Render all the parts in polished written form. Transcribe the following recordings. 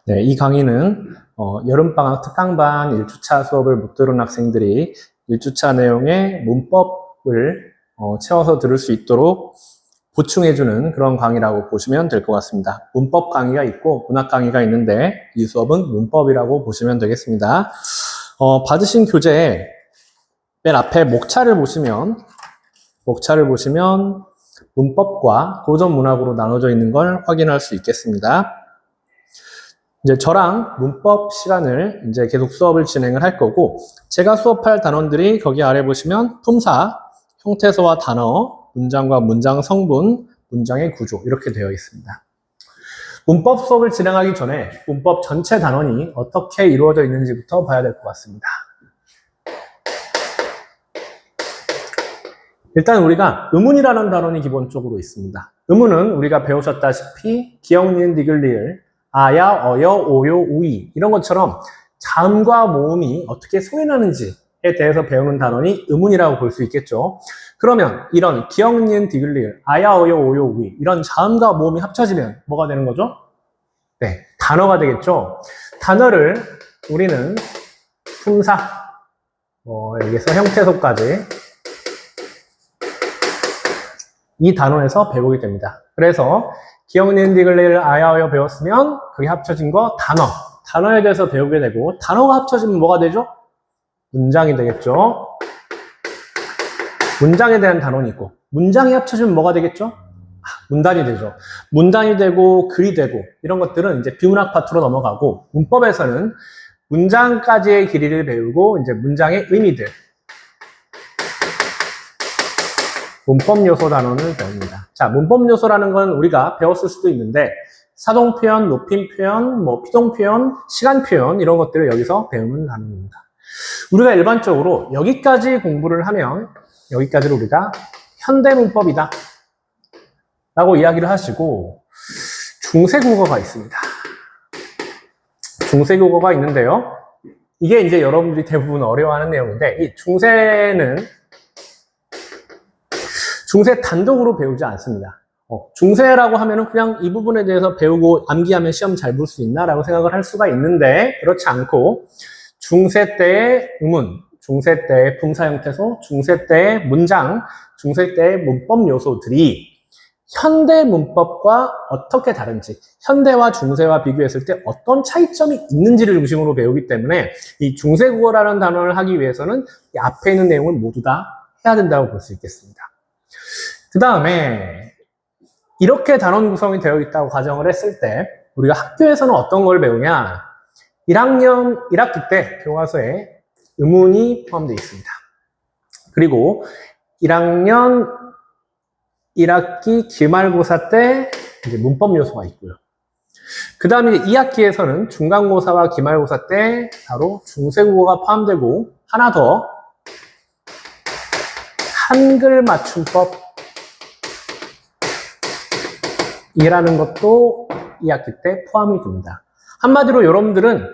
네, 이 강의는 여름방학 특강반 1주차 수업을 못 들은 학생들이 1주차 내용의 문법을 채워서 들을 수 있도록 보충해주는 그런 강의라고 보시면 될 것 같습니다. 문법 강의가 있고 문학 강의가 있는데 이 수업은 문법이라고 보시면 되겠습니다. 받으신 교재 맨 앞에 목차를 보시면 문법과 도전 문학으로 나눠져 있는 걸 확인할 수 있겠습니다. 이제 저랑 문법 시간을 이제 계속 수업을 진행을 할 거고, 제가 수업할 단원들이 거기 아래 보시면 품사, 형태소와 단어, 문장과 문장 성분, 문장의 구조 이렇게 되어 있습니다. 문법 수업을 진행하기 전에 문법 전체 단원이 어떻게 이루어져 있는지부터 봐야 될 것 같습니다. 일단 우리가 의문이라는 단원이 기본적으로 있습니다. 의문은 우리가 배우셨다시피 기역, 니은, 디귿, 리을, 아야, 어여, 오요, 우이 이런 것처럼 자음과 모음이 어떻게 소리나는지에 대해서 배우는 단원이 의문이라고 볼 수 있겠죠. 그러면 이런 기역, 니은, 디귿, 리을, 아야, 어여, 오요, 우이 이런 자음과 모음이 합쳐지면 뭐가 되는 거죠? 네, 단어가 되겠죠. 단어를 우리는 품사, 여기서 형태소까지 이 단원에서 배우게 됩니다. 그래서 기역, 니은, 디귿, 리을, 아야, 어여 배웠으면 그게 합쳐진 거 단어에 대해서 배우게 되고, 단어가 합쳐지면 뭐가 되죠? 문장이 되겠죠. 문장에 대한 단원이 있고, 문장이 합쳐지면 뭐가 되겠죠? 문단이 되죠. 문단이 되고 글이 되고 이런 것들은 이제 비문학 파트로 넘어가고, 문법에서는 문장까지의 길이를 배우고 이제 문장의 의미들, 문법 요소 단원을 배웁니다. 자, 문법 요소라는 건 우리가 배웠을 수도 있는데, 사동 표현, 높임 표현, 피동 표현, 시간 표현 이런 것들을 여기서 배우는 단원입니다. 우리가 일반적으로 여기까지 공부를 하면 여기까지를 우리가 현대 문법이다 라고 이야기를 하시고, 중세국어가 있습니다. 중세국어가 있는데요. 이게 이제 여러분들이 대부분 어려워하는 내용인데, 이 중세 단독으로 배우지 않습니다. 중세라고 하면은 그냥 이 부분에 대해서 배우고 암기하면 시험 잘 볼 수 있나라고 생각을 할 수가 있는데, 그렇지 않고 중세 때의 의문, 중세 때의 품사 형태소, 중세 때의 문장, 중세 때의 문법 요소들이 현대 문법과 어떻게 다른지, 현대와 중세와 비교했을 때 어떤 차이점이 있는지를 중심으로 배우기 때문에 이 중세국어라는 단어를 하기 위해서는 이 앞에 있는 내용을 모두 다 해야 된다고 볼 수 있겠습니다. 그 다음에 이렇게 단원 구성이 되어 있다고 가정을 했을 때 우리가 학교에서는 어떤 걸 배우냐, 1학년 1학기 때 교과서에 의문이 포함되어 있습니다. 그리고 1학년 1학기 기말고사 때 이제 문법 요소가 있고요. 그 다음에 2학기에서는 중간고사와 기말고사 때 바로 중세국어가 포함되고, 하나 더 한글 맞춤법 이라는 것도 2학기 때 포함이 됩니다. 한마디로 여러분들은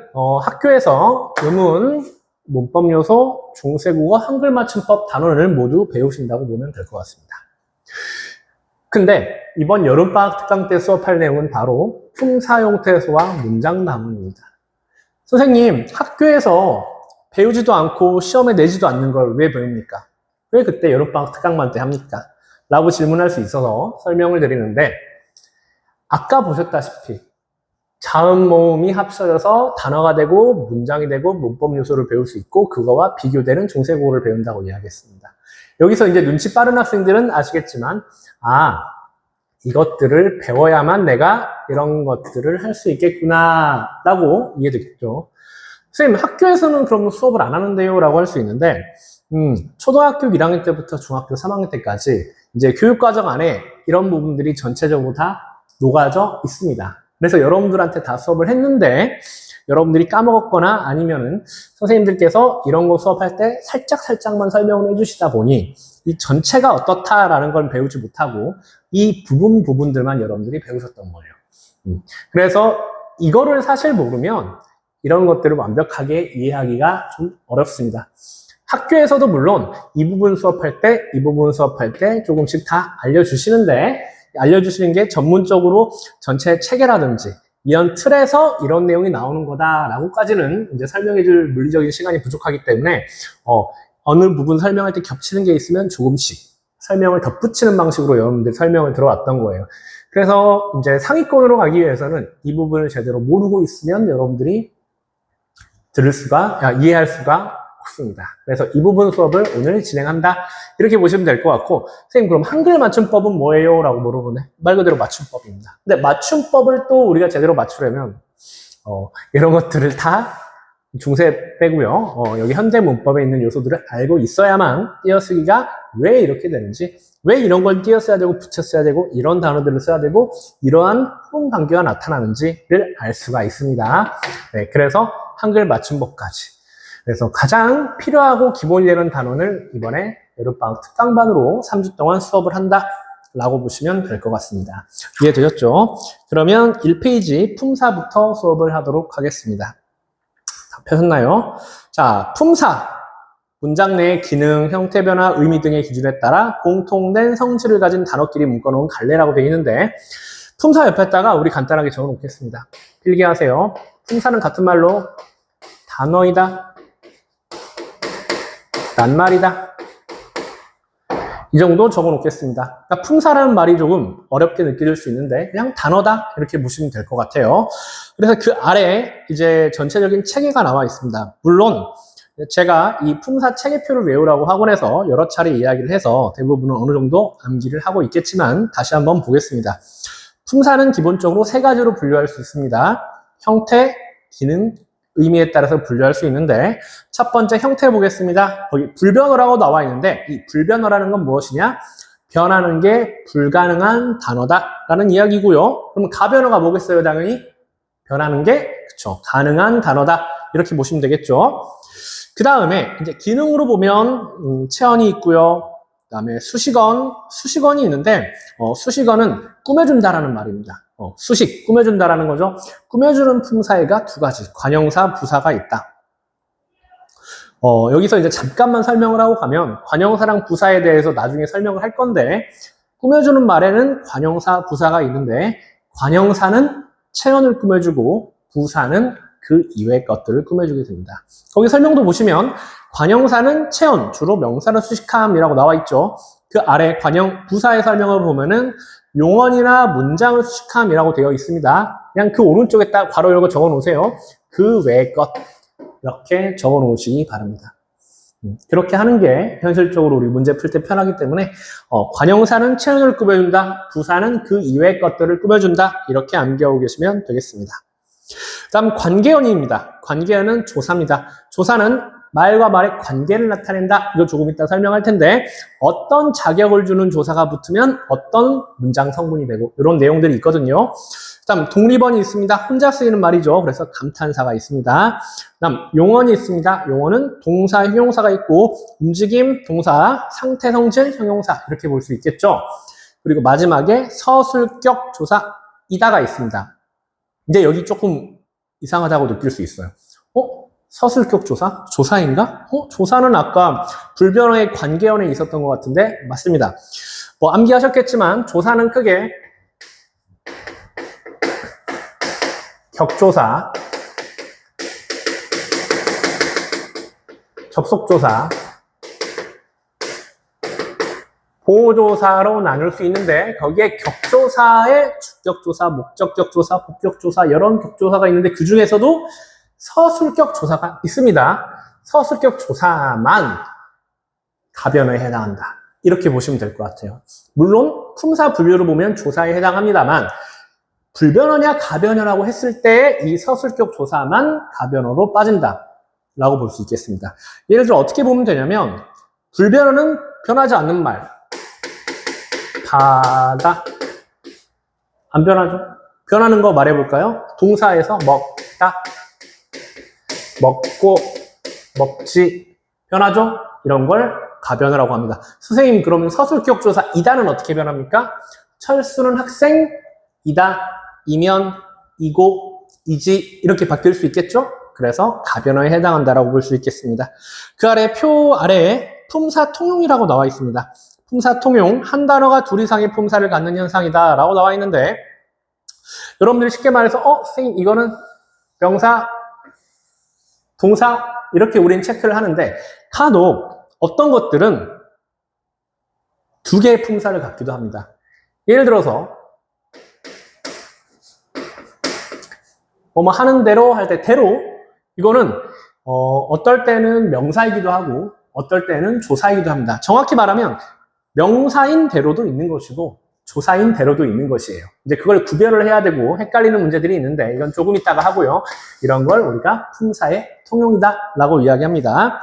학교에서 의문, 문법 요소, 중세국어, 한글 맞춤법 단원을 모두 배우신다고 보면 될 것 같습니다. 근데 이번 여름방학 특강 때 수업할 내용은 바로 품사 형태소와 문장 단원입니다. 선생님, 학교에서 배우지도 않고 시험에 내지도 않는 걸 왜 배웁니까? 왜 그때 여름방학 특강만 때 합니까? 라고 질문할 수 있어서 설명을 드리는데, 아까 보셨다시피 자음 모음이 합쳐져서 단어가 되고 문장이 되고 문법 요소를 배울 수 있고, 그거와 비교되는 중세국어를 배운다고 이야기했습니다. 여기서 이제 눈치 빠른 학생들은 아시겠지만, 이것들을 배워야만 내가 이런 것들을 할 수 있겠구나 라고 이해되겠죠. 선생님, 학교에서는 그럼 수업을 안 하는데요? 라고 할 수 있는데, 초등학교 1학년 때부터 중학교 3학년 때까지 이제 교육과정 안에 이런 부분들이 전체적으로 다 녹아져 있습니다. 그래서 여러분들한테 다 수업을 했는데 여러분들이 까먹었거나 아니면은 선생님들께서 이런 거 수업할 때 살짝만 설명을 해주시다 보니 이 전체가 어떻다라는 건 배우지 못하고 이 부분들만 여러분들이 배우셨던 거예요. 그래서 이거를 사실 모르면 이런 것들을 완벽하게 이해하기가 좀 어렵습니다. 학교에서도 물론 이 부분 수업할 때 조금씩 다 알려주시는 게 전문적으로 전체 체계라든지 이런 틀에서 이런 내용이 나오는 거다라고까지는 이제 설명해줄 물리적인 시간이 부족하기 때문에 어느 부분 설명할 때 겹치는 게 있으면 조금씩 설명을 덧붙이는 방식으로 여러분들 설명을 들어왔던 거예요. 그래서 이제 상위권으로 가기 위해서는 이 부분을 제대로 모르고 있으면 여러분들이 이해할 수가 없습니다. 그래서 이 부분 수업을 오늘 진행한다. 이렇게 보시면 될 것 같고, 선생님 그럼 한글 맞춤법은 뭐예요? 라고 물어보네. 말 그대로 맞춤법입니다. 근데 맞춤법을 또 우리가 제대로 맞추려면 이런 것들을 다 중세 빼고요. 여기 현대 문법에 있는 요소들을 알고 있어야만 띄어쓰기가 왜 이렇게 되는지, 왜 이런 걸 띄어써야 되고 붙였어야 되고 이런 단어들을 써야 되고 이러한 호응 관계가 나타나는지를 알 수가 있습니다. 네, 그래서 한글 맞춤법까지. 그래서 가장 필요하고 기본이 되는 단원을 이번에 여름방학 특강반으로 3주 동안 수업을 한다 라고 보시면 될 것 같습니다. 이해되셨죠? 그러면 1페이지 품사부터 수업을 하도록 하겠습니다. 다 펴셨나요? 자, 품사. 문장 내의 기능, 형태 변화, 의미 등의 기준에 따라 공통된 성질을 가진 단어끼리 묶어놓은 갈래라고 되어 있는데, 품사 옆에다가 우리 간단하게 적어 놓겠습니다. 필기하세요. 품사는 같은 말로 단어이다, 낱말이다, 이 정도 적어 놓겠습니다. 그러니까 품사라는 말이 조금 어렵게 느껴질 수 있는데 그냥 단어다 이렇게 보시면 될 것 같아요. 그래서 그 아래에 이제 전체적인 체계가 나와 있습니다. 물론 제가 이 품사 체계표를 외우라고 학원에서 여러 차례 이야기를 해서 대부분은 어느 정도 암기를 하고 있겠지만 다시 한번 보겠습니다. 품사는 기본적으로 세 가지로 분류할 수 있습니다. 형태, 기능, 의미에 따라서 분류할 수 있는데 첫 번째 형태 보겠습니다. 거기 불변어라고 나와 있는데 이 불변어라는 건 무엇이냐? 변하는 게 불가능한 단어다라는 이야기고요. 그럼 가변어가 뭐겠어요? 당연히 변하는 게 그쵸 가능한 단어다 이렇게 보시면 되겠죠. 그 다음에 이제 기능으로 보면 체언이 있고요. 그 다음에 수식어이 있는데 수식어는 꾸며준다라는 말입니다. 수식, 꾸며준다라는 거죠. 꾸며주는 품사가 두 가지, 관형사, 부사가 있다. 여기서 이제 잠깐만 설명을 하고 가면 관형사랑 부사에 대해서 나중에 설명을 할 건데 꾸며주는 말에는 관형사, 부사가 있는데 관형사는 체언을 꾸며주고 부사는 그 이외의 것들을 꾸며주게 됩니다. 거기 설명도 보시면 관형사는 체언, 주로 명사를 수식함이라고 나와 있죠. 그 아래 부사의 설명을 보면은 용언이나 문장을 수식함이라고 되어 있습니다. 그냥 그 오른쪽에 딱 괄호 열고 적어 놓으세요. 그 외의 것 이렇게 적어 놓으시기 바랍니다. 그렇게 하는 게 현실적으로 우리 문제 풀 때 편하기 때문에 관형사는 체언을 꾸며준다. 부사는 그 이외의 것들을 꾸며준다. 이렇게 암기하고 계시면 되겠습니다. 다음 관계연입니다. 관계연은 조사입니다. 조사는 말과 말의 관계를 나타낸다. 이거 조금 이따 설명할 텐데 어떤 자격을 주는 조사가 붙으면 어떤 문장 성분이 되고 이런 내용들이 있거든요. 다음 독립어이 있습니다. 혼자 쓰이는 말이죠. 그래서 감탄사가 있습니다. 다음 용언이 있습니다. 용언은 동사, 형용사가 있고 움직임, 동사, 상태, 성질, 형용사 이렇게 볼 수 있겠죠. 그리고 마지막에 서술격 조사 이다가 있습니다. 근데 여기 조금 이상하다고 느낄 수 있어요. 서술격 조사? 조사인가? 조사는 아까 불변어의 관계연에 있었던 것 같은데 맞습니다. 뭐 암기하셨겠지만 조사는 크게 격조사, 접속조사, 보호조사로 나눌 수 있는데 거기에 격조사에 주격조사, 목적격조사, 복격조사 이런 격조사가 있는데 그 중에서도 서술격 조사가 있습니다. 서술격 조사만 가변어에 해당한다. 이렇게 보시면 될 것 같아요. 물론 품사 분류로 보면 조사에 해당합니다만 불변어냐 가변어라고 했을 때 이 서술격 조사만 가변어로 빠진다 라고 볼 수 있겠습니다. 예를 들어 어떻게 보면 되냐면 불변어는 변하지 않는 말 바다 안 변하죠? 변하는 거 말해볼까요? 동사에서 먹다 먹고 먹지 변하죠? 이런 걸 가변어라고 합니다. 선생님 그러면 서술격 조사 이다는 어떻게 변합니까? 철수는 학생 이다 이면 이고 이지 이렇게 바뀔 수 있겠죠? 그래서 가변어에 해당한다라고 볼 수 있겠습니다. 그 아래 표 아래에 품사 통용이라고 나와 있습니다. 품사 통용 한 단어가 둘 이상의 품사를 갖는 현상이다 라고 나와 있는데 여러분들이 쉽게 말해서 선생님 이거는 명사, 동사 이렇게 우리는 체크를 하는데 간혹 어떤 것들은 두 개의 품사를 갖기도 합니다. 예를 들어서 뭐 하는 대로 할 때 대로 이거는 어떨 때는 명사이기도 하고 어떨 때는 조사이기도 합니다. 정확히 말하면 명사인 대로도 있는 것이고 조사인 대로도 있는 것이에요. 이제 그걸 구별을 해야 되고 헷갈리는 문제들이 있는데 이건 조금 이따가 하고요. 이런 걸 우리가 품사의 통용이다 라고 이야기합니다.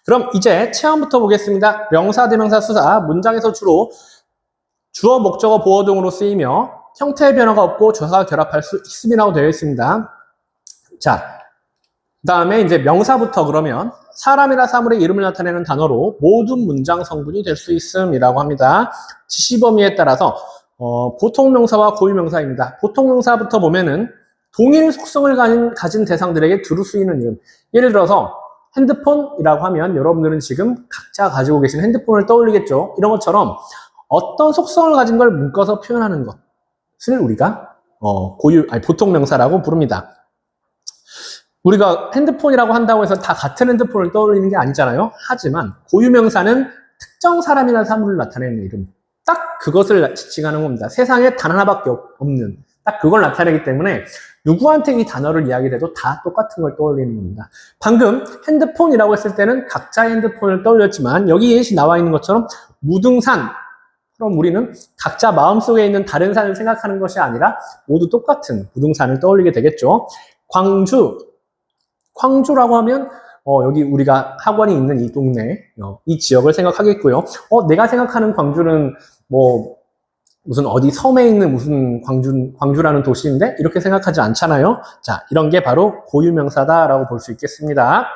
그럼 이제 체험부터 보겠습니다. 명사, 대명사, 수사 문장에서 주로 주어, 목적어, 보어 등으로 쓰이며 형태의 변화가 없고 조사가 결합할 수 있음이라고 되어 있습니다. 자, 그 다음에 이제 명사부터 그러면 사람이나 사물의 이름을 나타내는 단어로 모든 문장 성분이 될 수 있음이라고 합니다. 지시 범위에 따라서 보통 명사와 고유 명사입니다. 보통 명사부터 보면은 동일 속성을 가진 대상들에게 두루 쓰이는 이름. 예를 들어서 핸드폰이라고 하면 여러분들은 지금 각자 가지고 계신 핸드폰을 떠올리겠죠. 이런 것처럼 어떤 속성을 가진 걸 묶어서 표현하는 것을 우리가 보통 명사라고 부릅니다. 우리가 핸드폰이라고 한다고 해서 다 같은 핸드폰을 떠올리는 게 아니잖아요. 하지만 고유명사는 특정 사람이나 사물을 나타내는 이름. 딱 그것을 지칭하는 겁니다. 세상에 단 하나밖에 없는 딱 그걸 나타내기 때문에 누구한테 이 단어를 이야기해도 다 똑같은 걸 떠올리는 겁니다. 방금 핸드폰이라고 했을 때는 각자의 핸드폰을 떠올렸지만 여기 예시 나와 있는 것처럼 무등산. 그럼 우리는 각자 마음속에 있는 다른 산을 생각하는 것이 아니라 모두 똑같은 무등산을 떠올리게 되겠죠. 광주라고 하면 여기 우리가 학원이 있는 이 동네, 이 지역을 생각하겠고요. 내가 생각하는 광주는 뭐 무슨 어디 섬에 있는 무슨 광주라는 도시인데 이렇게 생각하지 않잖아요. 자, 이런 게 바로 고유명사다라고 볼 수 있겠습니다.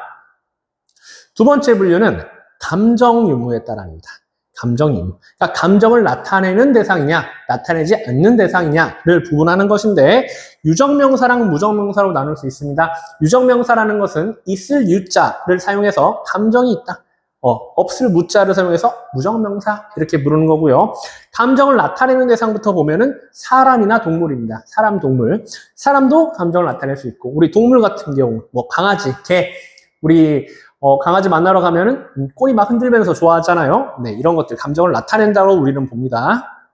두 번째 분류는 감정 유무에 따라합니다. 감정 유무. 그러니까 감정을 나타내는 대상이냐, 나타내지 않는 대상이냐를 구분하는 것인데 유정명사랑 무정명사로 나눌 수 있습니다. 유정명사라는 것은 있을 유자를 사용해서 감정이 있다. 없을 무자를 사용해서 무정명사 이렇게 부르는 거고요. 감정을 나타내는 대상부터 보면은 사람이나 동물입니다. 사람, 동물. 사람도 감정을 나타낼 수 있고 우리 동물 같은 경우 뭐 강아지, 개, 우리 강아지 만나러 가면은 꼬리 막 흔들면서 좋아하잖아요. 네, 이런 것들 감정을 나타낸다고 우리는 봅니다.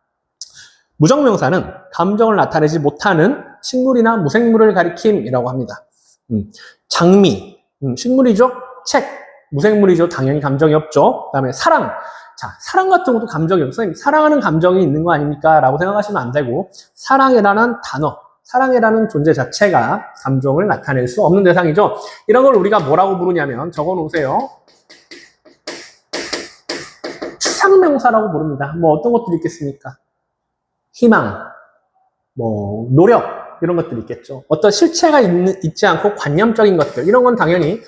무정명사는 감정을 나타내지 못하는 식물이나 무생물을 가리킴이라고 합니다. 장미, 식물이죠. 책, 무생물이죠. 당연히 감정이 없죠. 그 다음에 사랑. 자, 사랑 같은 것도 감정이 없어요. 선생님, 사랑하는 감정이 있는 거 아닙니까? 라고 생각하시면 안 되고 사랑이라는 단어, 사랑이라는 존재 자체가 감정을 나타낼 수 없는 대상이죠. 이런 걸 우리가 뭐라고 부르냐면 적어 놓으세요. 추상명사라고 부릅니다. 뭐 어떤 것들이 있겠습니까? 희망, 뭐 노력 이런 것들이 있겠죠. 어떤 실체가 있지 않고 관념적인 것들 이런 건 당연히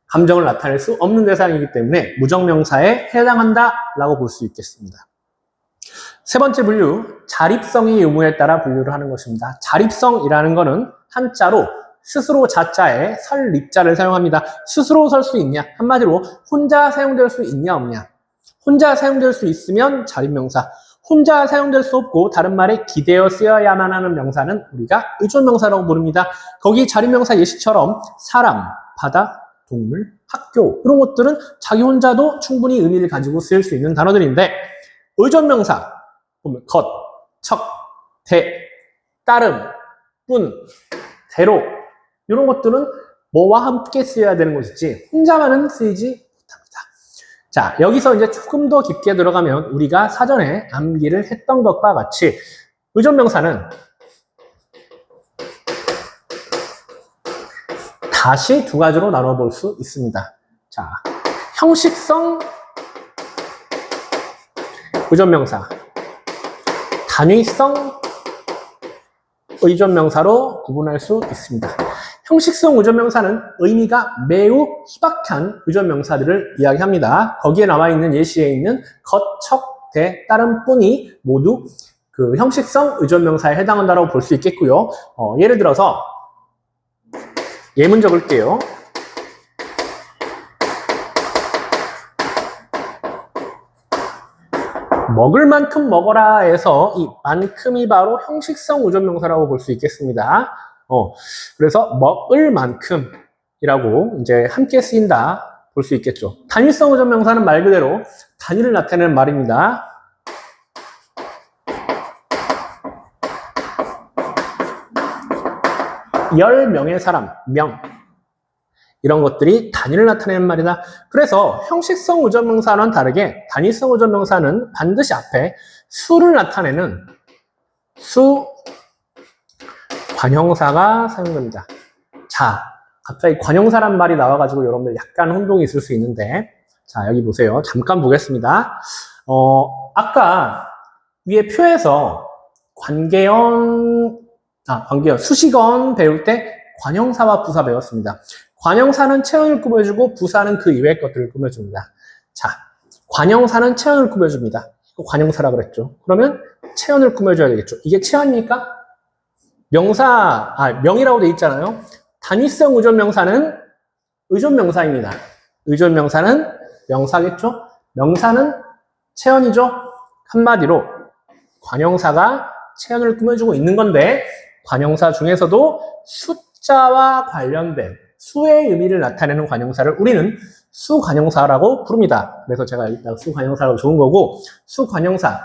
감정을 나타낼 수 없는 대상이기 때문에 무정명사에 해당한다라고 볼 수 있겠습니다. 세 번째 분류, 자립성의 유무에 따라 분류를 하는 것입니다. 자립성이라는 것은 한자로 스스로 자자에 설립자를 사용합니다. 스스로 설 수 있냐? 한마디로 혼자 사용될 수 있냐 없냐? 혼자 사용될 수 있으면 자립명사, 혼자 사용될 수 없고 다른 말에 기대어 쓰여야만 하는 명사는 우리가 의존명사라고 부릅니다. 거기 자립명사 예시처럼 사람, 바다, 동물, 학교 이런 것들은 자기 혼자도 충분히 의미를 가지고 쓰일 수 있는 단어들인데 의존명사 보면 것, 척, 대, 따름, 뿐, 대로 이런 것들은 뭐와 함께 쓰여야 되는 것이지 혼자만은 쓰이지 못합니다. 자, 여기서 이제 조금 더 깊게 들어가면 우리가 사전에 암기를 했던 것과 같이 의존명사는 다시 두 가지로 나눠볼 수 있습니다. 자, 형식성 의존명사, 단위성 의존명사로 구분할 수 있습니다. 형식성 의존명사는 의미가 매우 희박한 의존명사들을 이야기합니다. 거기에 나와 있는 예시에 있는 것, 척, 대, 따름, 뿐이 모두 그 형식성 의존명사에 해당한다고 볼 수 있겠고요. 예를 들어서 예문 적을게요. 먹을 만큼 먹어라 해서 이 만큼이 바로 형식성 의존명사라고 볼 수 있겠습니다. 그래서 먹을 만큼이라고 이제 함께 쓰인다 볼 수 있겠죠. 단위성 의존명사는 말 그대로 단위를 나타내는 말입니다. 열 명의 사람, 명. 이런 것들이 단위를 나타내는 말이다. 그래서 형식성 의존명사와는 다르게 단위성 의존명사는 반드시 앞에 수를 나타내는 수 관형사가 사용됩니다. 자, 갑자기 관형사란 말이 나와가지고 여러분들 약간 혼동이 있을 수 있는데, 자, 여기 보세요. 잠깐 보겠습니다. 아까 위에 표에서 수식어원 배울 때 관형사와 부사 배웠습니다. 관형사는 체온을 꾸며주고 부사는 그 이외의 것들을 꾸며줍니다. 자, 관형사는 체온을 꾸며줍니다. 이거 관형사라 그랬죠. 그러면 체온을 꾸며줘야 되겠죠. 이게 체온입니까? 명이라고 돼 있잖아요. 단위성 의존명사는 의존명사입니다. 의존명사는 명사겠죠? 명사는 체온이죠? 한마디로 관형사가 체온을 꾸며주고 있는 건데, 관형사 중에서도 숫자와 관련된 수의 의미를 나타내는 관형사를 우리는 수관형사라고 부릅니다. 그래서 제가 여기다가 수관형사라고 적은 거고,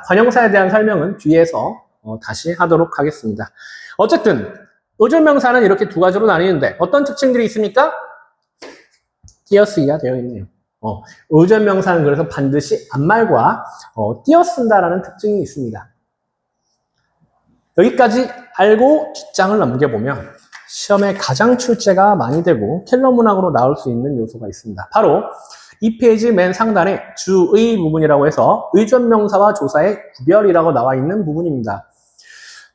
관형사에 대한 설명은 뒤에서 다시 하도록 하겠습니다. 어쨌든 의존명사는 이렇게 두 가지로 나뉘는데 어떤 특징들이 있습니까? 띄어쓰기가 되어 있네요. 의존명사는 그래서 반드시 앞말과 띄어쓴다라는 특징이 있습니다. 여기까지 알고 뒷장을 넘겨보면 시험에 가장 출제가 많이 되고 킬러 문항으로 나올 수 있는 요소가 있습니다. 바로 이 페이지 맨 상단에 주의 부분이라고 해서 의존명사와 조사의 구별이라고 나와 있는 부분입니다.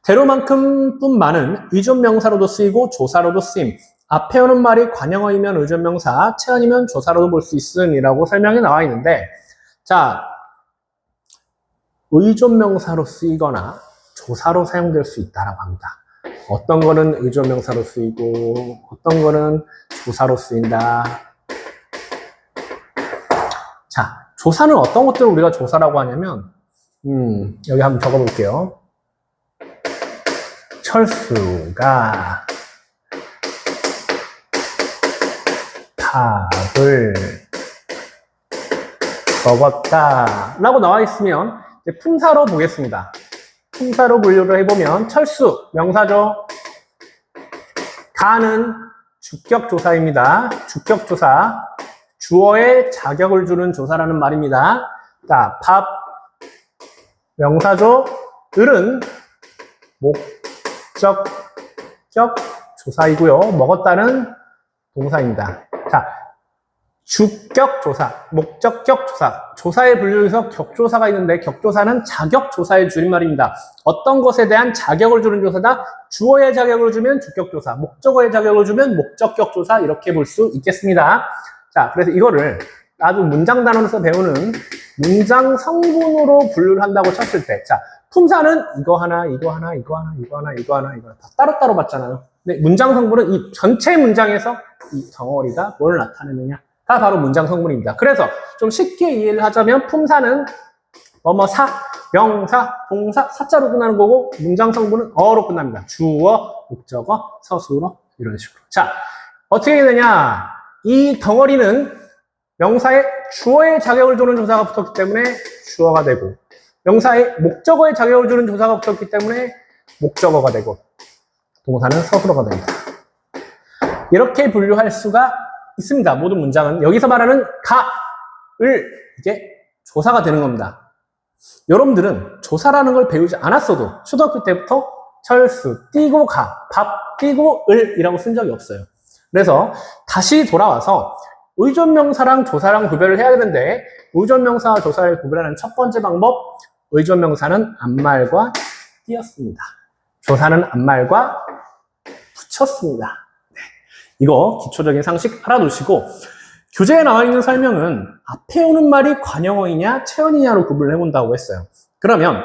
대로만큼 뿐 많은 의존명사로도 쓰이고 조사로도 쓰임. 앞에 오는 말이 관형어이면 의존명사, 체언이면 조사로도 볼 수 있음이라고 설명이 나와 있는데, 자, 의존명사로 쓰이거나 조사로 사용될 수 있다라고 합니다. 어떤 거는 의존명사로 쓰이고 어떤 거는 조사로 쓰인다. 자, 조사는 어떤 것들을 우리가 조사라고 하냐면 여기 한번 적어볼게요. 철수가 밥을 먹었다 라고 나와 있으면 이제 품사로 보겠습니다. 품사로 분류를 해보면 철수, 명사죠. 가는 주격조사입니다. 주격조사, 주어에 자격을 주는 조사라는 말입니다. 자, 밥, 명사죠. 을은 목적격 조사이고요. 먹었다는 동사입니다. 자, 주격조사, 목적격 조사, 조사의 분류에서 격조사가 있는데 격조사는 자격조사의 줄임말입니다. 어떤 것에 대한 자격을 주는 조사다. 주어의 자격을 주면 주격조사, 목적어의 자격을 주면 목적격 조사, 이렇게 볼 수 있겠습니다. 자, 그래서 이거를 아주 문장 단원에서 배우는 문장 성분으로 분류를 한다고 쳤을 때, 자, 품사는 이거 하나, 이거 하나, 이거 하나, 이거 하나, 이거 하나, 이거 하나 다 따로따로 봤잖아요. 근데 문장 성분은 이 전체 문장에서 이 덩어리가 뭘 나타내느냐 가 바로 문장 성분입니다. 그래서 좀 쉽게 이해를 하자면 품사는 사, 명사, 동사, 사자로 끝나는 거고, 문장 성분은 어로 끝납니다. 주어, 목적어, 서술어, 이런 식으로. 자, 어떻게 되냐? 이 덩어리는 명사의 주어의 자격을 주는 조사가 붙었기 때문에 주어가 되고, 명사의 목적어의 자격을 주는 조사가 붙었기 때문에 목적어가 되고, 동사는 서술어가 됩니다. 이렇게 분류할 수가 있습니다. 모든 문장은. 여기서 말하는 이게 조사가 되는 겁니다. 여러분들은 조사라는 걸 배우지 않았어도 초등학교 때부터 철수, 띄고 가, 밥, 띄고 이라고 쓴 적이 없어요. 그래서 다시 돌아와서 의존명사랑 조사랑 구별을 해야 되는데, 의존명사와 조사를 구별하는 첫 번째 방법, 의존명사는 앞말과 띄었습니다. 조사는 앞말과 붙였습니다. 이거 기초적인 상식 알아두시고, 교재에 나와 있는 설명은 앞에 오는 말이 관형어이냐 체언이냐로 구분을 해본다고 했어요. 그러면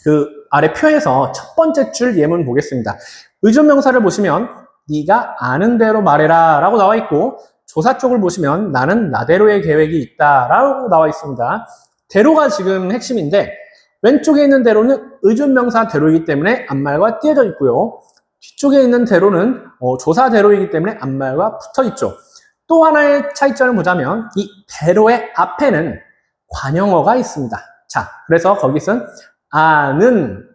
그 아래 표에서 첫 번째 줄 예문 보겠습니다. 의존명사를 보시면 네가 아는 대로 말해라 라고 나와 있고, 조사 쪽을 보시면 나는 나대로의 계획이 있다 라고 나와 있습니다. 대로가 지금 핵심인데, 왼쪽에 있는 대로는 의존명사 대로이기 때문에 앞말과 띄어져 있고요. 뒤쪽에 있는 대로는 조사 대로이기 때문에 앞말과 붙어 있죠. 또 하나의 차이점을 보자면 이 대로의 앞에는 관형어가 있습니다. 자, 그래서 거기선 아는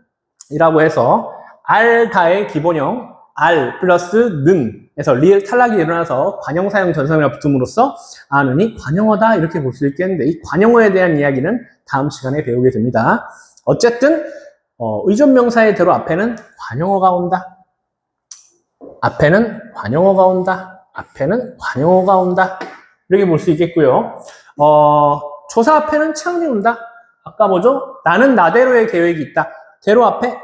이라고 해서 알다의 기본형 알 플러스 는에서 리을 탈락이 일어나서 관형사형 전성이라 붙음으로써 아는이 관형어다 이렇게 볼 수 있겠는데 이 관형어에 대한 이야기는 다음 시간에 배우게 됩니다. 어쨌든 의존명사의 대로 앞에는 관형어가 온다. 앞에는 관형어가 온다. 앞에는 관형어가 온다. 이렇게 볼 수 있겠고요. 조사 앞에는 체언이 온다. 아까 뭐죠? 나는 나대로의 계획이 있다. 대로 앞에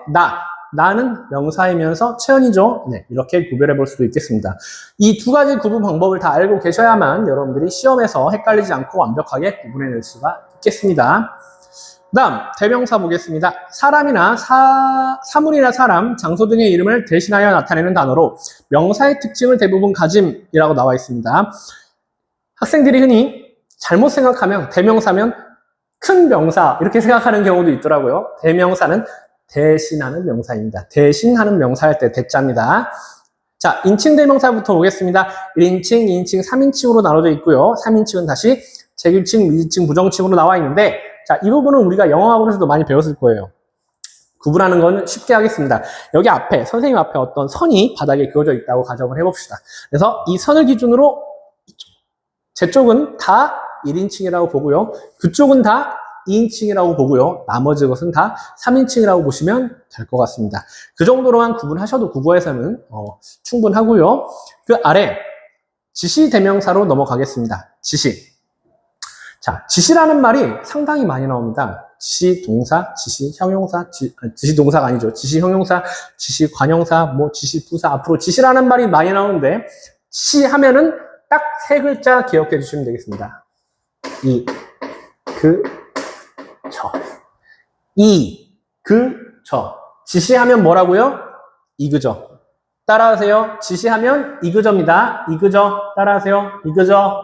나는 명사이면서 체언이죠. 네, 이렇게 구별해 볼 수도 있겠습니다. 이 두 가지 구분 방법을 다 알고 계셔야만 여러분들이 시험에서 헷갈리지 않고 완벽하게 구분해낼 수가 있겠습니다. 그 다음 대명사 보겠습니다. 사람이나 사물이나 사람, 장소 등의 이름을 대신하여 나타내는 단어로 명사의 특징을 대부분 가짐이라고 나와 있습니다. 학생들이 흔히 잘못 생각하면 대명사면 큰 명사 이렇게 생각하는 경우도 있더라고요. 대명사는 대신하는 명사입니다. 대신하는 명사할 때 대자입니다. 자, 인칭 대명사부터 보겠습니다. 1인칭, 2인칭, 3인칭으로 나눠져 있고요. 3인칭은 다시 제규칭, 미지칭, 부정칭으로 나와 있는데 자, 이 부분은 우리가 영어학원에서도 많이 배웠을 거예요. 구분하는 건 쉽게 하겠습니다. 여기 앞에, 선생님 앞에 어떤 선이 바닥에 그어져 있다고 가정을 해봅시다. 그래서 이 선을 기준으로 제 쪽은 다 1인칭이라고 보고요. 그쪽은 다 2인칭이라고 보고요. 나머지 것은 다 3인칭이라고 보시면 될 것 같습니다. 그 정도로만 구분하셔도 국어에서는 충분하고요. 그 아래 지시 대명사로 넘어가겠습니다. 지시. 자, 지시라는 말이 상당히 많이 나옵니다. 지시 동사, 지시 형용사, 지시 동사가 아니죠. 지시 형용사, 지시 관형사, 지시 부사. 앞으로 지시라는 말이 많이 나오는데 지시하면은 딱 세 글자 기억해 주시면 되겠습니다. 저. 지시하면 뭐라고요? 이그저. 따라하세요. 지시하면 이그저입니다. 이그저. 따라하세요. 이그저.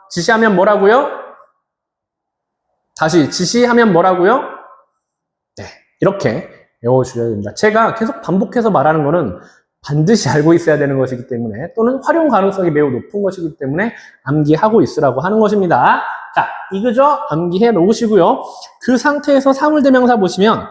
지시하면 뭐라고요? 다시 지시하면 뭐라고요? 네, 이렇게 외워주셔야 됩니다. 제가 계속 반복해서 말하는 거는 반드시 알고 있어야 되는 것이기 때문에 또는 활용 가능성이 매우 높은 것이기 때문에 암기하고 있으라고 하는 것입니다. 자, 이그저 암기해 놓으시고요. 그 상태에서 사물대명사 보시면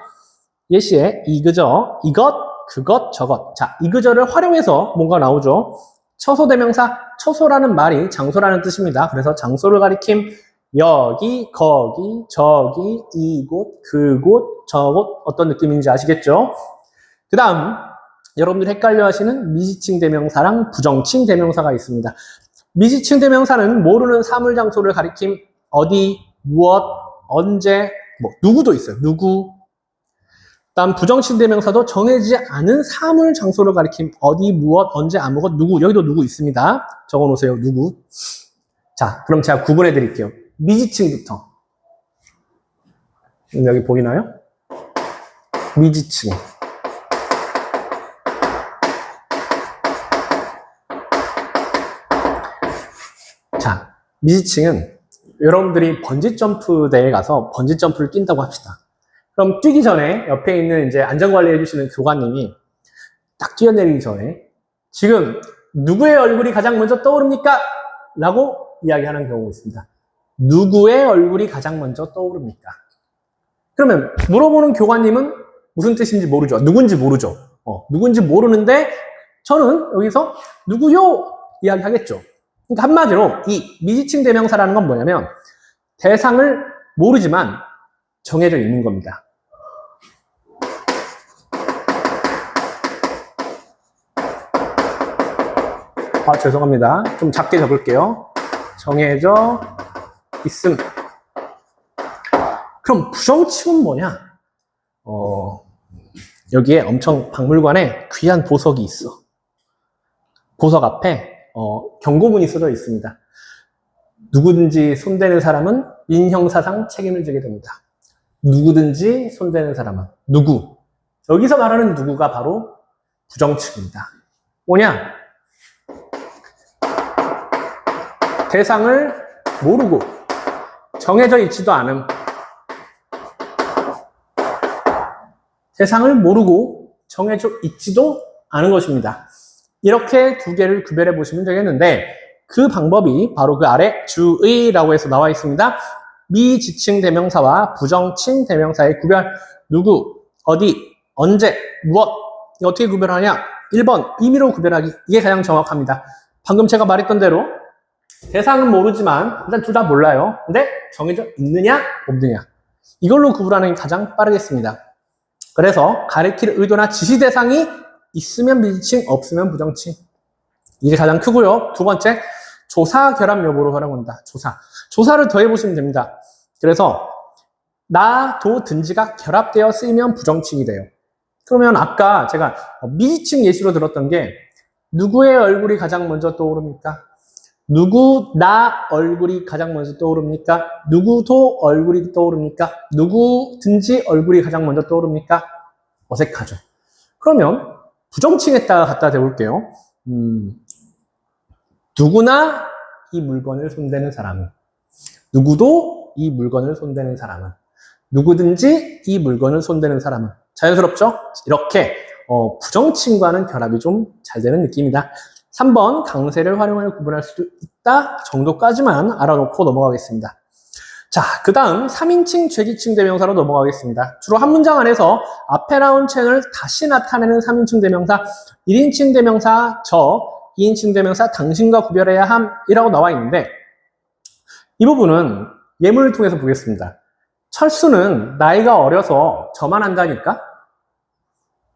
예시에 이그저, 이것, 그것, 저것. 자, 이그저를 활용해서 뭔가 나오죠. 처소대명사, 처소라는 말이 장소라는 뜻입니다. 그래서 장소를 가리킴 여기, 거기, 저기, 이곳, 그곳, 저곳 어떤 느낌인지 아시겠죠? 그 다음 여러분들이 헷갈려 하시는 미지칭 대명사랑 부정칭 대명사가 있습니다. 미지칭 대명사는 모르는 사물 장소를 가리킴 어디, 무엇, 언제, 누구도 있어요. 누구. 다음 부정칭 대명사도 정해지지 않은 사물 장소를 가리킴 어디, 무엇, 언제, 아무것, 누구. 여기도 누구 있습니다. 적어 놓으세요. 누구. 자, 그럼 제가 구분해 드릴게요. 미지칭부터. 여기 보이나요? 미지칭. 자, 미지칭은 여러분들이 번지점프 대회에 가서 번지점프를 뛴다고 합시다. 그럼 뛰기 전에 옆에 있는 이제 안전관리 해주시는 교관님이 딱 뛰어내리기 전에 지금 누구의 얼굴이 가장 먼저 떠오릅니까? 라고 이야기하는 경우가 있습니다. 누구의 얼굴이 가장 먼저 떠오릅니까? 그러면 물어보는 교관님은 무슨 뜻인지 모르죠. 누군지 모르죠. 누군지 모르는데 저는 여기서 누구요? 이야기하겠죠. 그러니까 한마디로 이 미지칭 대명사라는 건 뭐냐면 대상을 모르지만 정해져 있는 겁니다. 죄송합니다. 좀 작게 적을게요. 정해져 있음. 그럼 부정칭은 뭐냐? 여기에 엄청 박물관에 귀한 보석이 있어. 보석 앞에 경고문이 써져 있습니다. 누구든지 손대는 사람은 인형사상 책임을 지게 됩니다. 누구든지 손대는 사람은 누구. 여기서 말하는 누구가 바로 부정칭입니다. 뭐냐? 대상을 모르고 정해져 있지도 않음. 대상을 모르고 정해져 있지도 않은 것입니다. 이렇게 두 개를 구별해 보시면 되겠는데 그 방법이 바로 그 아래 주의라고 해서 나와 있습니다. 미지칭 대명사와 부정칭 대명사의 구별. 누구, 어디, 언제, 무엇. 어떻게 구별하냐? 1번 임의로 구별하기. 이게 가장 정확합니다. 방금 제가 말했던 대로 대상은 모르지만 일단 둘 다 몰라요. 근데 정해져 있느냐 없느냐. 이걸로 구분하는 게 가장 빠르겠습니다. 그래서 가리킬 의도나 지시 대상이 있으면 미지칭, 없으면 부정칭. 이게 가장 크고요. 두 번째, 조사 결합 여부로 활용한다. 조사를 더해보시면 됩니다. 그래서 나, 도, 든지가 결합되어 쓰이면 부정칭이 돼요. 그러면 아까 제가 미지칭 예시로 들었던 게 누구의 얼굴이 가장 먼저 떠오릅니까? 누구, 나 얼굴이 가장 먼저 떠오릅니까? 누구도 얼굴이 떠오릅니까? 누구든지 얼굴이 가장 먼저 떠오릅니까? 어색하죠. 그러면 부정칭에다가 갖다 대볼게요. 누구나 이 물건을 손대는 사람은, 누구도 이 물건을 손대는 사람은, 누구든지 이 물건을 손대는 사람은. 자연스럽죠? 이렇게 부정칭과는 결합이 좀 잘 되는 느낌이다. 3번 강세를 활용하여 구분할 수도 있다 정도까지만 알아놓고 넘어가겠습니다. 자, 그 다음 3인칭 죄기칭 대명사로 넘어가겠습니다. 주로 한 문장 안에서 앞에 나온 칭을 다시 나타내는 3인칭 대명사, 1인칭 대명사 저, 2인칭 대명사 당신과 구별해야 함이라고 나와 있는데 이 부분은 예문을 통해서 보겠습니다. 철수는 나이가 어려서 저만 한다니까?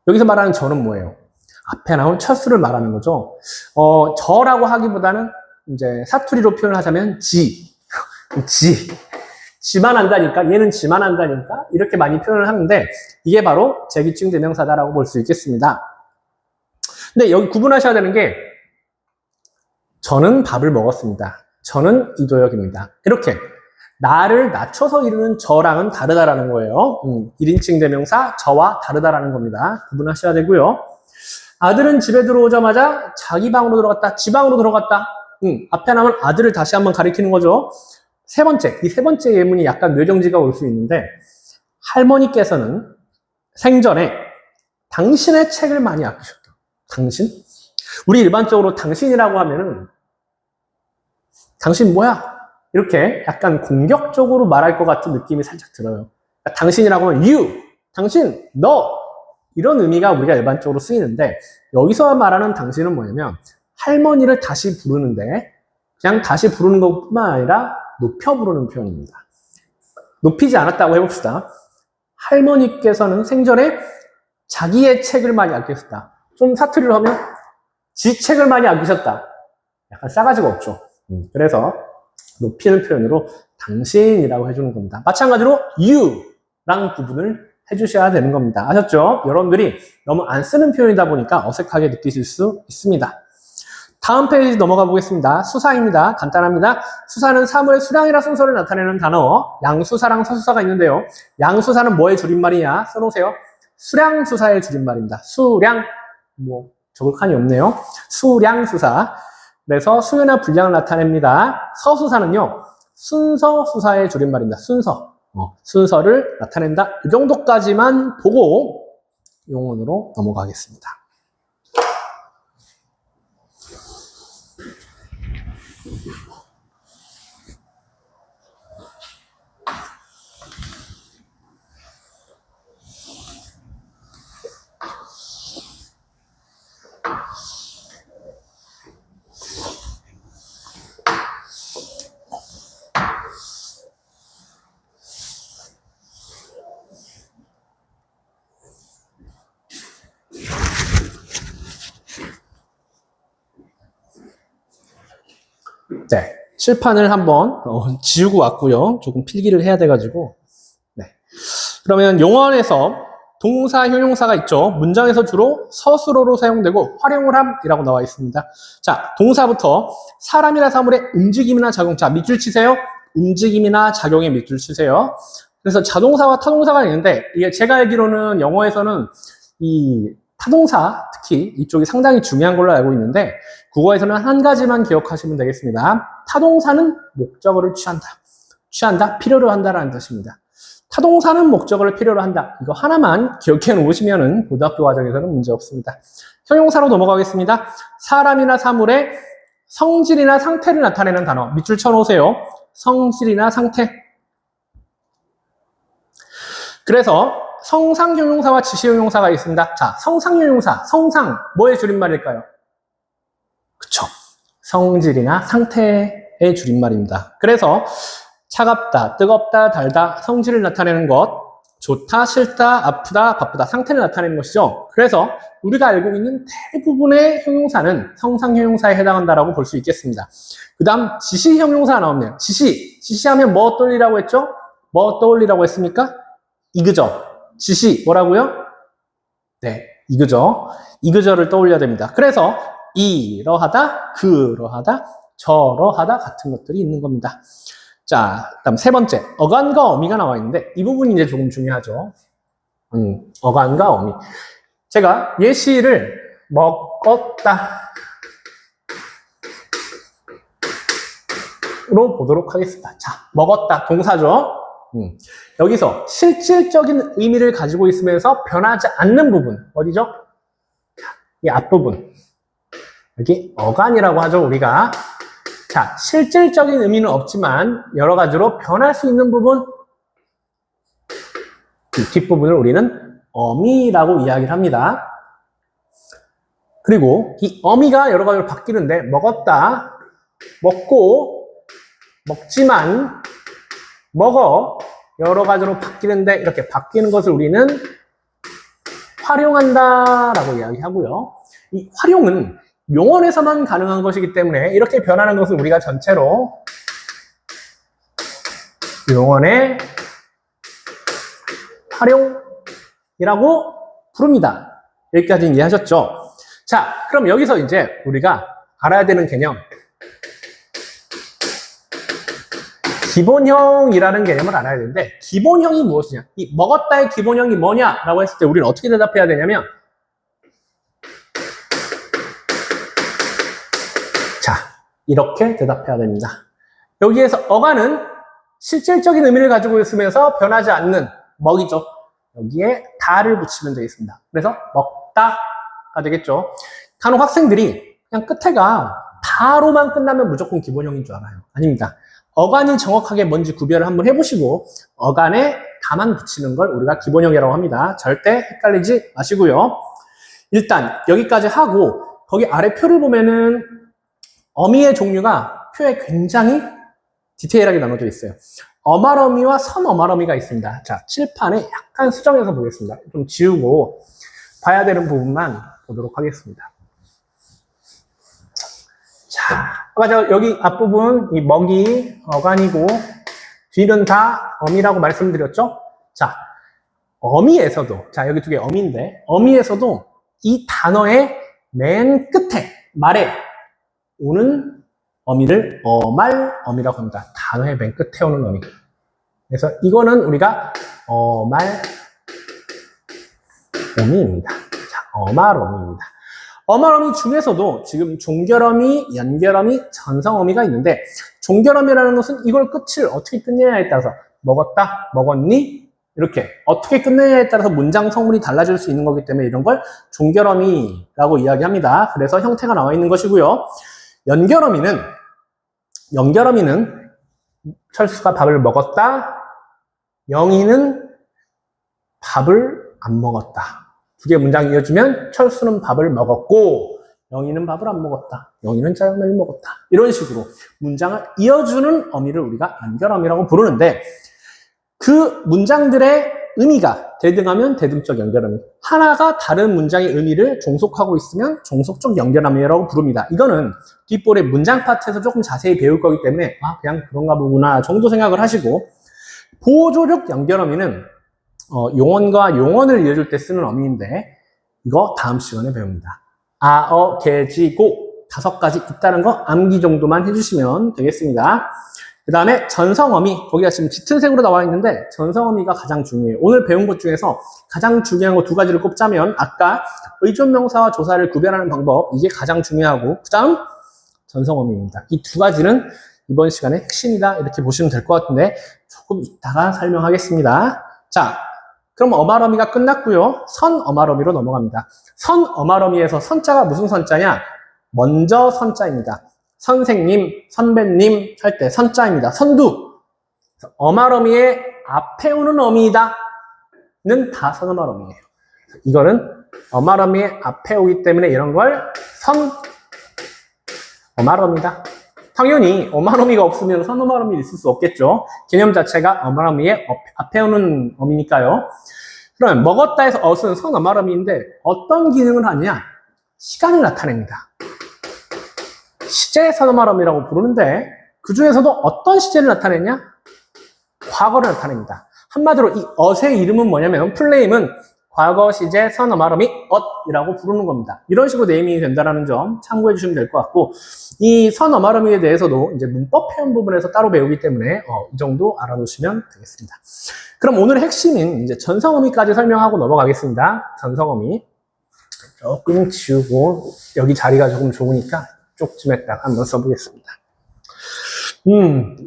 여기서 말하는 저는 뭐예요? 앞에 나온 철수를 말하는 거죠. 저라고 하기보다는 이제 사투리로 표현을 하자면 지만 한다니까, 얘는 지만 한다니까 이렇게 많이 표현을 하는데 이게 바로 재기칭 대명사다라고 볼 수 있겠습니다. 근데 여기 구분하셔야 되는 게 저는 밥을 먹었습니다. 저는 이도혁입니다. 이렇게 나를 낮춰서 이루는 저랑은 다르다라는 거예요. 1인칭 대명사 저와 다르다라는 겁니다. 구분하셔야 되고요. 아들은 집에 들어오자마자 자기 방으로 들어갔다. 지 방으로 들어갔다. 앞에 나온 아들을 다시 한번 가리키는 거죠. 이 세 번째 예문이 약간 뇌정지가 올 수 있는데 할머니께서는 생전에 당신의 책을 많이 아끼셨다. 당신? 우리 일반적으로 당신이라고 하면은 당신 뭐야? 이렇게 약간 공격적으로 말할 것 같은 느낌이 살짝 들어요. 그러니까 당신이라고 하면 you, 당신, 너 이런 의미가 우리가 일반적으로 쓰이는데 여기서 말하는 당신은 뭐냐면 할머니를 다시 부르는데 그냥 다시 부르는 것뿐만 아니라 높여 부르는 표현입니다. 높이지 않았다고 해봅시다. 할머니께서는 생전에 자기의 책을 많이 아끼셨다. 좀 사투리로 하면 지 책을 많이 아끼셨다. 약간 싸가지가 없죠. 그래서 높이는 표현으로 당신이라고 해주는 겁니다. 마찬가지로 you랑 구분을 해주셔야 되는 겁니다. 아셨죠? 여러분들이 너무 안 쓰는 표현이다 보니까 어색하게 느끼실 수 있습니다. 다음 페이지 넘어가 보겠습니다. 수사입니다. 간단합니다. 수사는 사물의 수량이라 순서를 나타내는 단어, 양수사랑 서수사가 있는데요. 양수사는 뭐의 줄임말이냐? 써놓으세요. 수량수사의 줄임말입니다. 수량, 적을 칸이 없네요. 수량수사. 그래서 수요나 분량을 나타냅니다. 서수사는요, 순서수사의 줄임말입니다. 순서를 나타낸다. 이 정도까지만 보고 용언으로 넘어가겠습니다. 네, 칠판을 한번 지우고 왔고요. 조금 필기를 해야 돼가지고. 네. 그러면 용언에서 동사, 형용사가 있죠. 문장에서 주로 서술어로 사용되고 활용을 함이라고 나와 있습니다. 자, 동사부터 사람이나 사물의 움직임이나 작용. 자, 밑줄 치세요. 움직임이나 작용에 밑줄 치세요. 그래서 자동사와 타동사가 있는데 이게 제가 알기로는 영어에서는 이 타동사, 특히 이쪽이 상당히 중요한 걸로 알고 있는데 국어에서는 한 가지만 기억하시면 되겠습니다. 타동사는 목적어를 취한다, 필요로 한다라는 뜻입니다. 타동사는 목적어를 필요로 한다. 이거 하나만 기억해 놓으시면은 고등학교 과정에서는 문제 없습니다. 형용사로 넘어가겠습니다. 사람이나 사물의 성질이나 상태를 나타내는 단어. 밑줄 쳐놓으세요. 성질이나 상태. 그래서 성상형용사와 지시형용사가 있습니다. 자, 성상형용사, 성상, 뭐의 줄임말일까요? 그쵸. 성질이나 상태의 줄임말입니다. 그래서 차갑다, 뜨겁다, 달다, 성질을 나타내는 것, 좋다, 싫다, 아프다, 바쁘다, 상태를 나타내는 것이죠. 그래서 우리가 알고 있는 대부분의 형용사는 성상형용사에 해당한다라고 볼 수 있겠습니다. 그 다음 지시형용사가 나오네요. 지시하면 뭐 떠올리라고 했죠? 뭐 떠올리라고 했습니까? 이그저. 지시 뭐라고요? 네, 이그저. 이그저를 떠올려야 됩니다. 그래서 이러하다, 그러하다, 저러하다 같은 것들이 있는 겁니다. 자, 다음 세 번째, 어간과 어미가 나와 있는데 이 부분이 이제 조금 중요하죠. 어간과 어미. 제가 예시를 먹었다 로 보도록 하겠습니다. 자, 먹었다 동사죠. 여기서 실질적인 의미를 가지고 있으면서 변하지 않는 부분 어디죠? 이 앞부분. 여기 어간이라고 하죠, 우리가. 자, 실질적인 의미는 없지만 여러 가지로 변할 수 있는 부분, 이 뒷부분을 우리는 어미라고 이야기를 합니다. 그리고 이 어미가 여러 가지로 바뀌는데 먹었다, 먹고, 먹지만, 먹어, 여러 가지로 바뀌는데 이렇게 바뀌는 것을 우리는 활용한다라고 이야기하고요. 이 활용은 용언에서만 가능한 것이기 때문에 이렇게 변하는 것을 우리가 전체로 용언의 활용이라고 부릅니다. 여기까지 이해하셨죠? 자, 그럼 여기서 이제 우리가 알아야 되는 개념, 기본형이라는 개념을 알아야 되는데, 기본형이 무엇이냐? 이 먹었다의 기본형이 뭐냐라고 했을 때 우리는 어떻게 대답해야 되냐면, 자, 이렇게 대답해야 됩니다. 여기에서 어간은 실질적인 의미를 가지고 있으면서 변하지 않는 먹이죠. 여기에 다를 붙이면 되겠습니다. 그래서 먹다가 되겠죠. 간혹 학생들이 그냥 끝에가 다로만 끝나면 무조건 기본형인 줄 알아요. 아닙니다. 어간이 정확하게 뭔지 구별을 한번 해보시고 어간에 다만 붙이는 걸 우리가 기본형이라고 합니다. 절대 헷갈리지 마시고요. 일단 여기까지 하고 거기 아래 표를 보면은 어미의 종류가 표에 굉장히 디테일하게 나눠져 있어요. 어말어미와 선어말어미가 있습니다. 자, 칠판에 약간 수정해서 보겠습니다. 좀 지우고 봐야 되는 부분만 보도록 하겠습니다. 자, 맞아, 여기 앞부분 이 먹이 어간이고 뒤는 다 어미라고 말씀드렸죠? 자, 어미에서도, 자, 여기 두 개 어미인데 어미에서도 이 단어의 맨 끝에 말에 오는 어미를 어말어미라고 합니다. 단어의 맨 끝에 오는 어미. 그래서 이거는 우리가 어말어미입니다. 자, 어말어미입니다. 어말어미 중에서도 지금 종결어미, 연결어미, 전성어미가 있는데 종결어미라는 것은 이걸 끝을 어떻게 끝내냐에 따라서 먹었다, 먹었니? 이렇게 어떻게 끝내냐에 따라서 문장 성분이 달라질 수 있는 거기 때문에 이런 걸 종결어미라고 이야기합니다. 그래서 형태가 나와 있는 것이고요. 연결어미는 철수가 밥을 먹었다, 영희는 밥을 안 먹었다. 두 개의 문장이 이어지면 철수는 밥을 먹었고 영희는 밥을 안 먹었다. 영희는 짜장면을 먹었다. 이런 식으로 문장을 이어주는 어미를 우리가 연결어미라고 부르는데 그 문장들의 의미가 대등하면 대등적 연결어미, 하나가 다른 문장의 의미를 종속하고 있으면 종속적 연결어미라고 부릅니다. 이거는 뒷볼의 문장 파트에서 조금 자세히 배울 거기 때문에 그냥 그런가 보구나 정도 생각을 하시고, 보조적 연결어미는 용언과 용언을 이어줄 때 쓰는 어미인데 이거 다음 시간에 배웁니다. 아, 어, 개, 지, 고 5가지 있다는 거 암기 정도만 해주시면 되겠습니다. 그 다음에 전성어미, 거기가 지금 짙은 색으로 나와 있는데 전성어미가 가장 중요해요. 오늘 배운 것 중에서 가장 중요한 거 2가지를 꼽자면 아까 의존명사와 조사를 구별하는 방법, 이게 가장 중요하고 그 다음 전성어미입니다. 이 2가지는 이번 시간의 핵심이다 이렇게 보시면 될 것 같은데 조금 이따가 설명하겠습니다. 자, 그럼 어마러미가 끝났고요. 선어마러미로 넘어갑니다. 선어마러미에서 선자가 무슨 선자냐? 먼저 선자입니다. 선생님, 선배님 할 때 선자입니다. 선두. 어마러미의 앞에 오는 어미이다. 는 다 선어마러미예요. 이거는 어마러미의 앞에 오기 때문에 이런 걸 선어마러미다. 당연히 어마러미가 없으면 선어마러미 있을 수 없겠죠. 개념 자체가 어마러미의 앞에 오는 어미니까요. 그럼 먹었다 해서 엇은 선어마러미인데 어떤 기능을 하냐? 시간을 나타냅니다. 시제 선어마러미라고 부르는데 그 중에서도 어떤 시제를 나타내냐? 과거를 나타냅니다. 한마디로 이 엇의 이름은 뭐냐면 플레임은 과거 시제 선어마러미 엇이라고 부르는 겁니다. 이런 식으로 네이밍이 된다는 점 참고해 주시면 될 것 같고, 이 선어마러미에 대해서도 이제 문법 표현 부분에서 따로 배우기 때문에 이 정도 알아두시면 되겠습니다. 그럼 오늘 핵심인 이제 전성어미까지 설명하고 넘어가겠습니다. 전성어미 조금 지우고 여기 자리가 조금 좋으니까 쪽쯤에 딱 한번 써보겠습니다.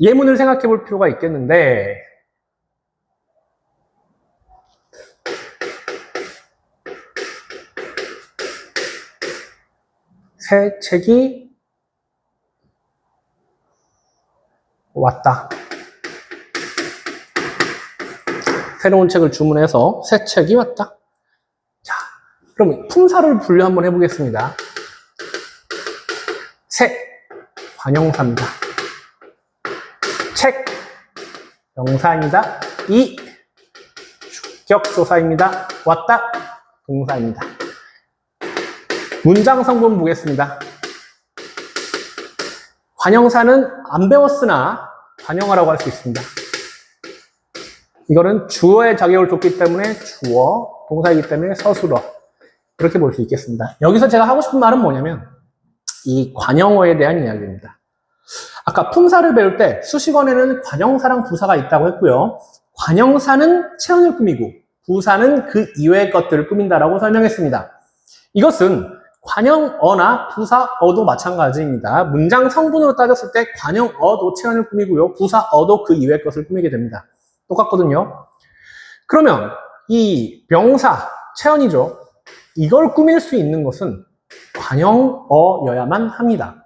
예문을 생각해 볼 필요가 있겠는데, 새 책이 왔다. 새로운 책을 주문해서 새 책이 왔다. 자, 그럼 품사를 분류 한번 해보겠습니다. 새, 관형사입니다. 책, 명사입니다. 이, 주격조사입니다. 왔다, 동사입니다. 문장 성분 보겠습니다. 관형사는 안 배웠으나 관형어라고 할 수 있습니다. 이거는 주어의 자격을 줬기 때문에 주어, 동사이기 때문에 서술어, 이렇게 볼 수 있겠습니다. 여기서 제가 하고 싶은 말은 뭐냐면 이 관형어에 대한 이야기입니다. 아까 품사를 배울 때 수식어에는 관형사랑 부사가 있다고 했고요. 관형사는 체언을 꾸미고 부사는 그 이외의 것들을 꾸민다라고 설명했습니다. 이것은 관형어나 부사어도 마찬가지입니다. 문장 성분으로 따졌을 때 관형어도 체언을 꾸미고요. 부사어도 그 이외의 것을 꾸미게 됩니다. 똑같거든요. 그러면 이 명사, 체언이죠. 이걸 꾸밀 수 있는 것은 관형어여야만 합니다.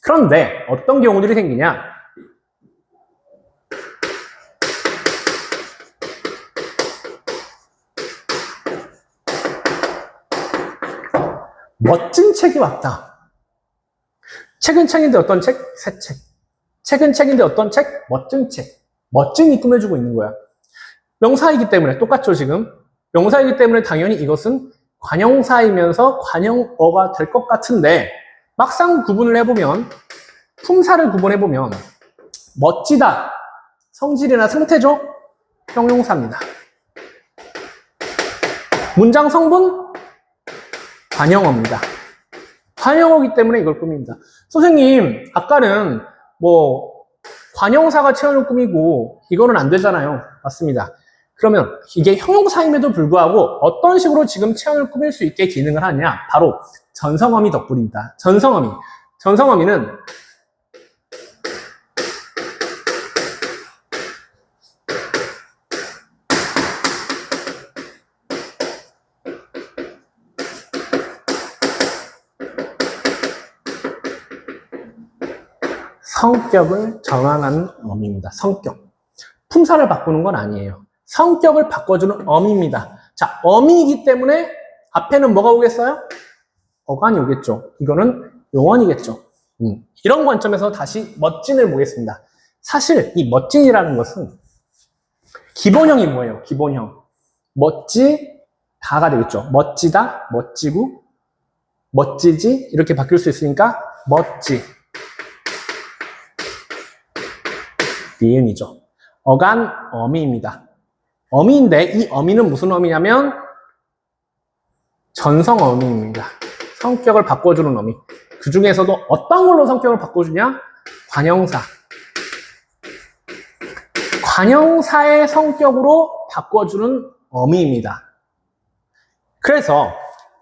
그런데 어떤 경우들이 생기냐? 멋진 책이 왔다. 책은 책인데 어떤 책? 새 책. 책은 책인데 어떤 책? 멋진 책. 멋진이 꾸며주고 있는 거야. 명사이기 때문에 똑같죠, 지금? 명사이기 때문에 당연히 이것은 관형사이면서 관형어가 될 것 같은데 막상 구분을 해보면, 품사를 구분해보면 멋지다, 성질이나 상태죠? 형용사입니다. 문장 성분? 관형어입니다. 관형어이기 때문에 이걸 꾸밉니다. 선생님, 아까는 관형사가 체언을 꾸미고 이거는 안 되잖아요. 맞습니다. 그러면 이게 형용사임에도 불구하고 어떤 식으로 지금 체언을 꾸밀 수 있게 기능을 하냐? 바로 전성어미 덕분입니다. 전성어미는 성격을 전환하는 어미입니다. 성격. 품사를 바꾸는 건 아니에요. 성격을 바꿔주는 어미입니다. 자, 어미이기 때문에 앞에는 뭐가 오겠어요? 어간이 오겠죠. 이거는 용언이겠죠. 이런 관점에서 다시 멋진을 보겠습니다. 사실 이 멋진이라는 것은 기본형이 뭐예요? 기본형. 멋지다가 되겠죠. 멋지다, 멋지고, 멋지지 이렇게 바뀔 수 있으니까 멋지. 니은이죠. 어간 어미입니다. 어미인데 이 어미는 무슨 어미냐면 전성 어미입니다. 성격을 바꿔주는 어미. 그 중에서도 어떤 걸로 성격을 바꿔주냐? 관형사. 관형사의 성격으로 바꿔주는 어미입니다. 그래서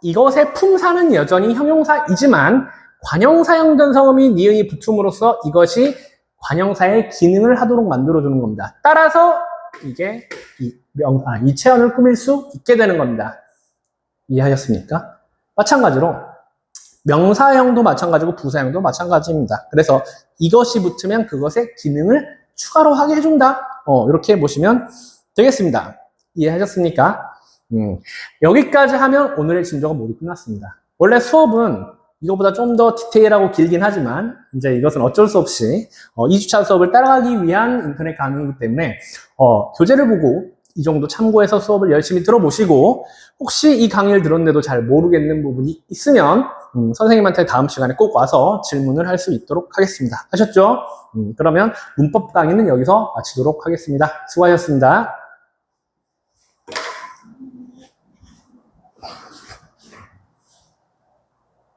이것의 품사는 여전히 형용사이지만 관형사형 전성어미 니은이 붙음으로써 이것이 관형사의 기능을 하도록 만들어주는 겁니다. 따라서 이게 이 이체원을 꾸밀 수 있게 되는 겁니다. 이해하셨습니까? 마찬가지로 명사형도 마찬가지고 부사형도 마찬가지입니다. 그래서 이것이 붙으면 그것의 기능을 추가로 하게 해준다. 이렇게 보시면 되겠습니다. 이해하셨습니까? 여기까지 하면 오늘의 진도가 모두 끝났습니다. 원래 수업은 이거보다 좀 더 디테일하고 길긴 하지만 이제 이것은 어쩔 수 없이 2주차 수업을 따라가기 위한 인터넷 강의이기 때문에 교재를 보고 이 정도 참고해서 수업을 열심히 들어보시고 혹시 이 강의를 들었는데도 잘 모르겠는 부분이 있으면 선생님한테 다음 시간에 꼭 와서 질문을 할 수 있도록 하겠습니다. 아셨죠? 그러면 문법 강의는 여기서 마치도록 하겠습니다. 수고하셨습니다.